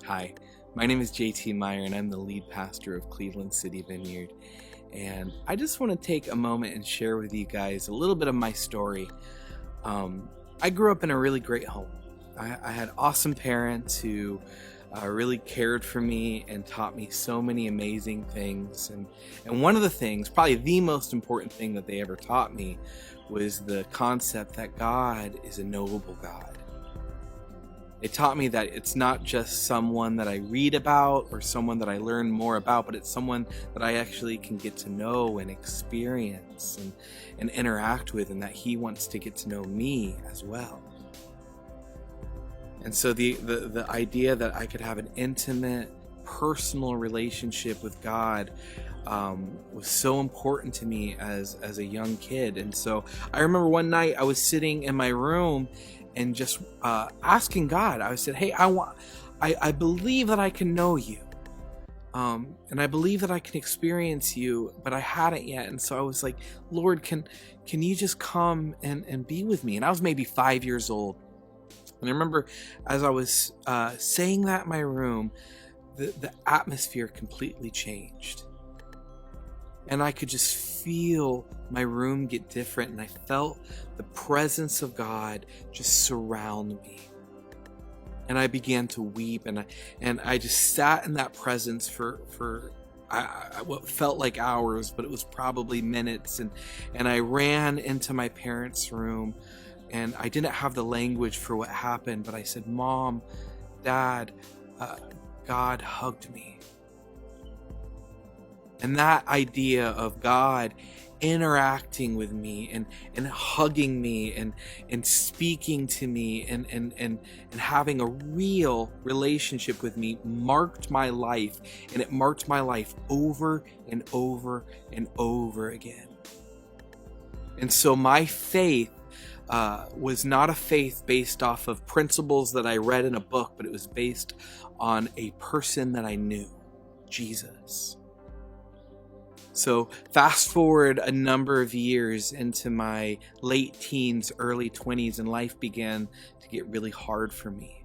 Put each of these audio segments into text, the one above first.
Hi, my name is JT Meyer, and I'm the lead pastor of Cleveland City Vineyard. And I just want to take a moment and share with you guys a little bit of my story. I grew up in a really great home. I had awesome parents who really cared for me and taught me so many amazing things. And one of the things, probably the most important thing that they ever taught me, was the concept that God is a knowable God. They taught me that it's not just someone that I read about or someone that I learn more about, but it's someone that I actually can get to know and experience and interact with, and that He wants to get to know me as well. And so the idea that I could have an intimate, personal relationship with God was so important to me as a young kid. And so I remember one night I was sitting in my room and just asking God. I said, "Hey, I believe that I can know you, and I believe that I can experience you, but I hadn't yet." And so I was like, "Lord, can you just come and be with me?" And I was maybe 5 years old. And I remember as I was saying that in my room, the atmosphere completely changed. And I could just feel my room get different, and I felt the presence of God just surround me. And I began to weep, and I just sat in that presence for what felt like hours, but it was probably minutes. And I ran into my parents' room, and I didn't have the language for what happened, but I said, "Mom, Dad, God hugged me." And that idea of God interacting with me and hugging me and speaking to me and having a real relationship with me marked my life, and it marked my life over and over and over again. And so my faith was not a faith based off of principles that I read in a book, but it was based on a person that I knew, Jesus. So fast forward a number of years into my late teens, early 20s, and life began to get really hard for me.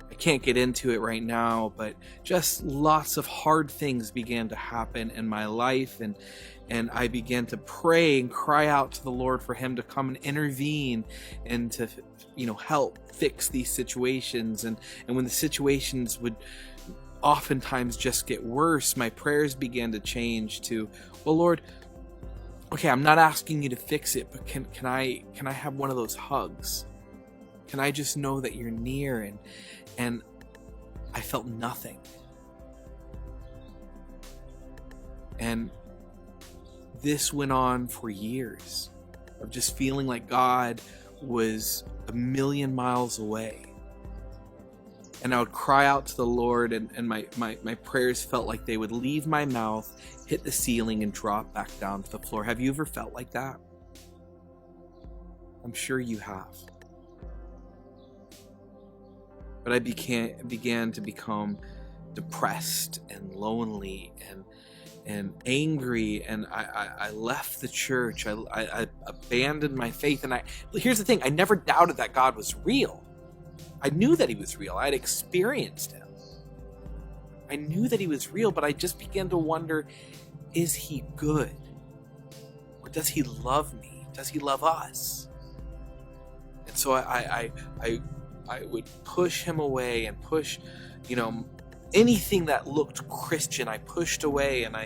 I can't get into it right now, but just lots of hard things began to happen in my life, and I began to pray and cry out to the Lord for Him to come and intervene and to, help fix these situations. And when the situations would oftentimes just get worse, my prayers began to change to, "Well, Lord, okay, I'm not asking you to fix it, but can I have one of those hugs? Can I just know that you're near?" And I felt nothing. And this went on for years of just feeling like God was a million miles away. And I would cry out to the Lord, and my prayers felt like they would leave my mouth, hit the ceiling, and drop back down to the floor. Have you ever felt like that? I'm sure you have. But I began to become depressed and lonely and angry, and I left the church. I abandoned my faith, and here's the thing, I never doubted that God was real. I knew that He was real. I had experienced Him. I knew that He was real, but I just began to wonder, is He good? Or does He love me? Does He love us? And so I would push Him away and push, anything that looked Christian, I pushed away, and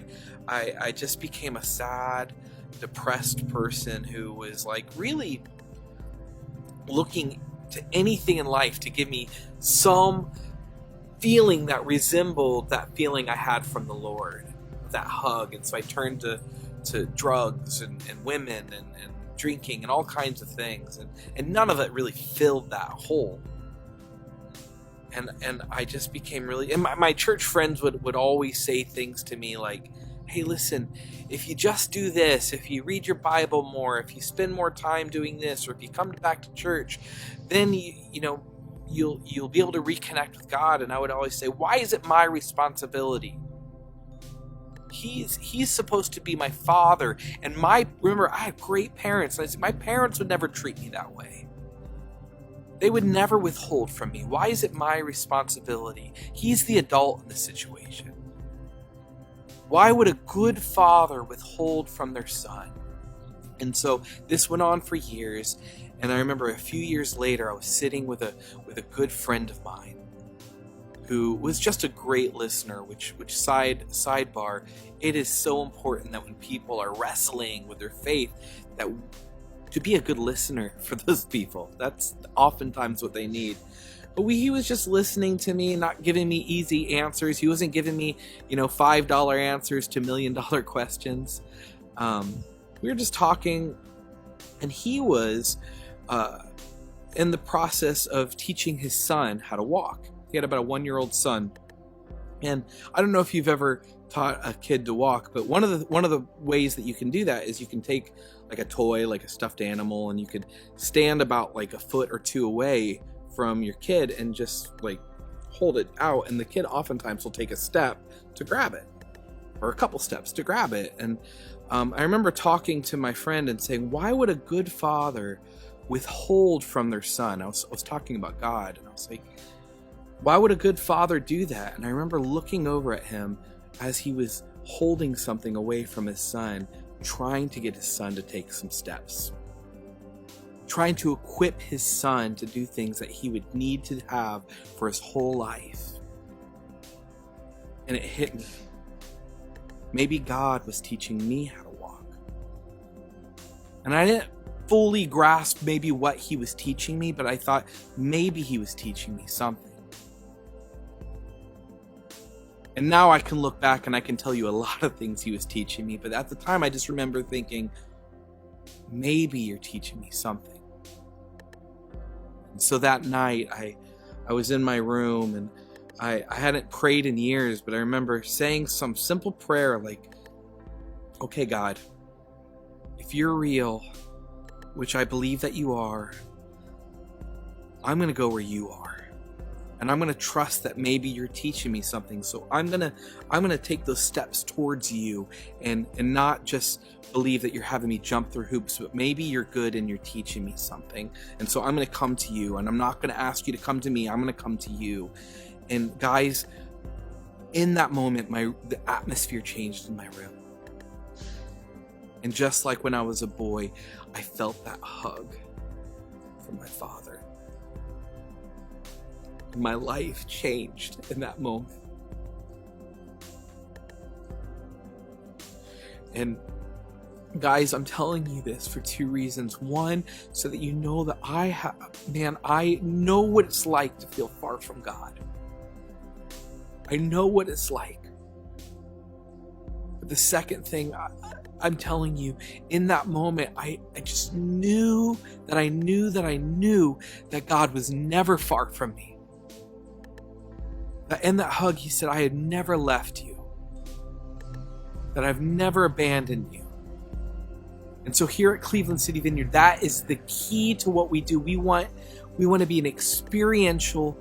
I just became a sad, depressed person who was like really looking to anything in life to give me some feeling that resembled that feeling I had from the Lord, that hug. And so I turned to drugs and women and drinking and all kinds of things, and none of it really filled that hole. And I just became really, and my church friends would always say things to me like, "Hey, listen, if you just do this, if you read your Bible more, if you spend more time doing this, or if you come back to church, then you'll be able to reconnect with God." And I would always say, "Why is it my responsibility? He's supposed to be my father." And remember, I had great parents. And I said, my parents would never treat me that way. They would never withhold from me. Why is it my responsibility? He's the adult in the situation. Why would a good father withhold from their son? And so this went on for years. And I remember a few years later, I was sitting with a good friend of mine who was just a great listener, which sidebar, it is so important that when people are wrestling with their faith, that to be a good listener for those people. That's oftentimes what they need. But he was just listening to me, not giving me easy answers. He wasn't giving me, $5 answers to $1 million questions. We were just talking, and he was in the process of teaching his son how to walk. He had about a 1-year-old son. And I don't know if you've ever taught a kid to walk, but one of the ways that you can do that is you can take like a toy, like a stuffed animal, and you could stand about like a foot or two away from your kid and just like hold it out, and the kid oftentimes will take a step to grab it, or a couple steps to grab it. And I remember talking to my friend and saying, why would a good father withhold from their son? I was talking about God, and I was like, why would a good father do that? And I remember looking over at him as he was holding something away from his son, trying to get his son to take some steps, trying to equip his son to do things that he would need to have for his whole life. And it hit me. Maybe God was teaching me how to walk. And I didn't fully grasp maybe what he was teaching me, but I thought maybe he was teaching me something. And now I can look back and I can tell you a lot of things he was teaching me. But at the time, I just remember thinking, maybe you're teaching me something. And so that night, I was in my room, and I hadn't prayed in years, but I remember saying some simple prayer like, okay, God, if you're real, which I believe that you are, I'm going to go where you are. And I'm going to trust that maybe you're teaching me something. So I'm going to take those steps towards you, and not just believe that you're having me jump through hoops, but maybe you're good and you're teaching me something. And so I'm going to come to you, and I'm not going to ask you to come to me. I'm going to come to you. And guys, in that moment, the atmosphere changed in my room. And just like when I was a boy, I felt that hug from my father. My life changed in that moment. And guys, I'm telling you this for two reasons. One, so that you know that I know what it's like to feel far from God. I know what it's like. But the second thing, I'm telling you, in that moment, I just knew that I knew that God was never far from me. That in that hug, he said, I had never left you. That I've never abandoned you. And so here at Cleveland City Vineyard, that is the key to what we do. We want to be an experiential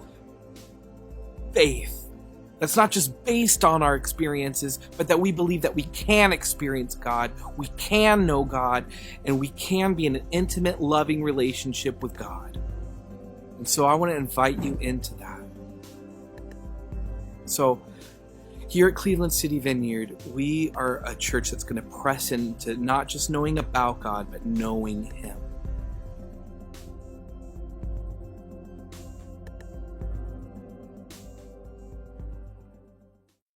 faith. That's not just based on our experiences, but that we believe that we can experience God, we can know God, and we can be in an intimate, loving relationship with God. And so I want to invite you into that. So here at Cleveland City Vineyard, we are a church that's going to press into not just knowing about God, but knowing Him.